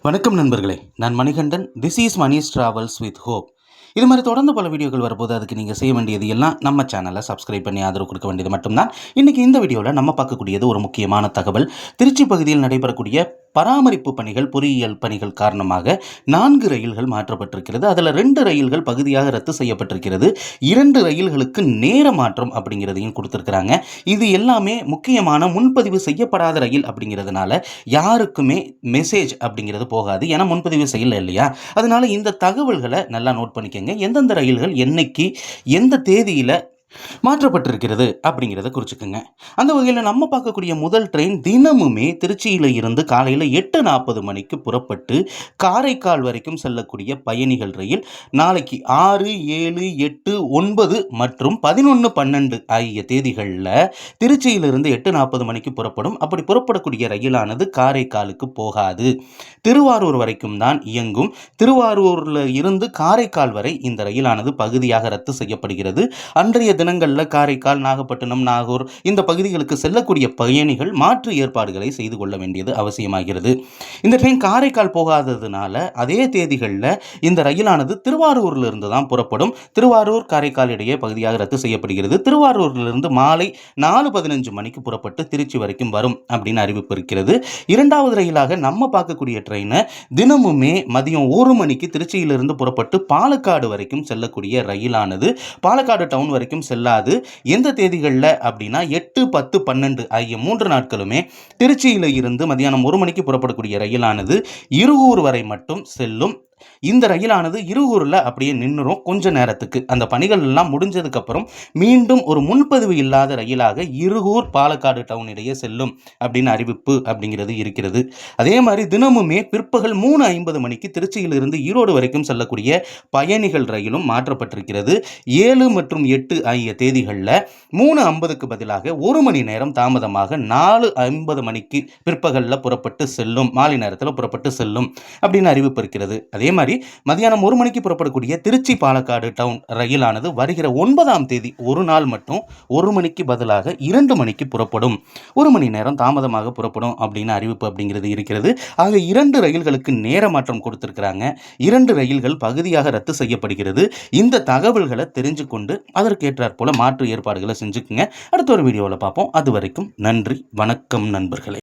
வணக்கம் நண்பர்களே, நான் Manikandan. This is Mani's travels with hope. இது மாதிரி தொடர்ந்து பல வீடியோக்கள் வரும்போது அதுக்கு நீங்கள் செய்ய வேண்டியது எல்லாம் நம்ம சேனலை சப்ஸ்கிரைப் பண்ணி ஆதரவு கொடுக்க வேண்டியது மட்டும்தான். இன்றைக்கி இந்த வீடியோவில் நம்ம பார்க்கக்கூடியது ஒரு முக்கியமான தகவல். திருச்சி பகுதியில் நடைபெறக்கூடிய பராமரிப்பு பணிகள், பொறியியல் பணிகள் காரணமாக 4 ரயில்கள் மாற்றப்பட்டிருக்கிறது. அதில் 2 ரயில்கள் பகுதியாக ரத்து செய்யப்பட்டிருக்கிறது. 2 ரயில்களுக்கு நேர மாற்றம் அப்படிங்கிறதையும் கொடுத்துருக்குறாங்க. இது எல்லாமே முக்கியமான முன்பதிவு செய்யப்படாத ரயில் அப்படிங்கிறதுனால யாருக்குமே மெசேஜ் அப்படிங்கிறது போகாது. ஏன்னா முன்பதிவு செய்யலை இல்லையா? அதனால இந்த தகவல்களை நல்லா நோட் பண்ணிக்கங்க. எந்தெந்த ரயில்கள் என்னைக்கு எந்த தேதியில் மாற்றப்பட்டிருக்கிறது அப்படிங்கிறத குறிச்சுக்குங்க. அந்த வகையில் நம்ம பார்க்கக்கூடிய முதல் ட்ரெயின் தினமுமே திருச்சியில் இருந்து காலையில் 8:40 மணிக்கு புறப்பட்டு காரைக்கால் வரைக்கும் செல்லக்கூடிய பயணிகள் ரயில் நாளைக்கு 6, 7, 8, 9 மற்றும் 11, 12 ஆகிய தேதிகளில் திருச்சியிலிருந்து 8:40 மணிக்கு புறப்படும். அப்படி புறப்படக்கூடிய ரயிலானது காரைக்காலுக்கு போகாது, திருவாரூர் வரைக்கும் தான் இயங்கும். திருவாரூரில் இருந்து காரைக்கால் வரை இந்த ரயிலானது பகுதியாக ரத்து செய்யப்படுகிறது. அன்றைய தினங்களில் காரைக்கால், நாகப்பட்டினம், நாகூர் இந்த பகுதிகளுக்கு செல்லக்கூடிய பயணிகள் மாற்று ஏற்பாடுகளை செய்து கொள்ள வேண்டியது அவசியமாகிறது. இந்த ட்ரெயின் காரைக்கால் போகாததுனால அதே தேதிகளில் இந்த ரயிலானது திருவாரூரிலிருந்து தான் புறப்படும். திருவாரூர் காரைக்கால் இடையே பகுதியாக ரத்து செய்யப்படுகிறது. திருவாரூரிலிருந்து மாலை 4:15 மணிக்கு புறப்பட்டு திருச்சி வரைக்கும் வரும் அப்படின்னு அறிவிப்பு இருக்கிறது. இரண்டாவது ரயிலாக நம்ம பார்க்கக்கூடிய ட்ரெயினை தினமுமே மதியம் 1 மணிக்கு திருச்சியிலிருந்து புறப்பட்டு பாலக்காடு வரைக்கும் செல்லக்கூடிய ரயிலானது பாலக்காடு டவுன் வரைக்கும் செல்லாது. எந்த தேதிகளில் அப்படின்னா 8, 10, 12 ஆகிய 3 நாட்களுமே திருச்சியில் இருந்து மதியானம் 1 மணிக்கு புறப்படக்கூடிய ரயிலானது இருகூர் வரை மட்டும் செல்லும். இந்த ரயிலானது இருகூரில் அப்படியே நின்றுரும் கொஞ்ச நேரத்துக்கு. அந்த பணிகள் எல்லாம் முடிஞ்சதுக்கப்புறம் மீண்டும் ஒரு முன்பதிவு இல்லாத ரயிலாக இருகூர் பாலக்காடு டவுன் இடையே செல்லும் அப்படின்னு அறிவிப்பு அப்படிங்கிறது இருக்கிறது. அதே மாதிரி தினமுமே பிற்பகல் 3:50 மணிக்கு திருச்சியிலிருந்து ஈரோடு வரைக்கும் செல்லக்கூடிய பயணிகள் ரயிலும் மாற்றப்பட்டிருக்கிறது. 7 மற்றும் 8 ஆகிய தேதிகளில் 3:50க்கு பதிலாக 1 மணி நேரம் தாமதமாக 4:50 மணிக்கு பிற்பகலில் புறப்பட்டு செல்லும், மாலை நேரத்தில் புறப்பட்டு செல்லும் அப்படின்னு அறிவிப்பு இருக்கிறது. அதே மாதிரி மதியானம் 1 மணிக்கு புறப்படக்கூடிய திருச்சி பாலக்காடு டவுன் ரயிலானது வருகிற 9ஆம் தேதி ஒரு நாள் மட்டும் 1 மணிக்கு பதிலாக 2 மணிக்கு புறப்படும், 1 மணி நேரம் தாமதமாக புறப்படும் அப்படின்னு அறிவிப்பு அப்படிங்கிறது இருக்கிறது. ஆக 2 ரயில்களுக்கு நேர மாற்றம் கொடுத்திருக்கிறாங்க. 2 ரயில்கள் பகுதியாக ரத்து செய்யப்படுகிறது. இந்த தகவல்களை தெரிஞ்சு கொண்டு அதற்கேற்றாற் போல மாற்று ஏற்பாடுகளை செஞ்சுக்குங்க. அடுத்த ஒரு வீடியோவில் பார்ப்போம். அது வரைக்கும் நன்றி, வணக்கம் நண்பர்களே.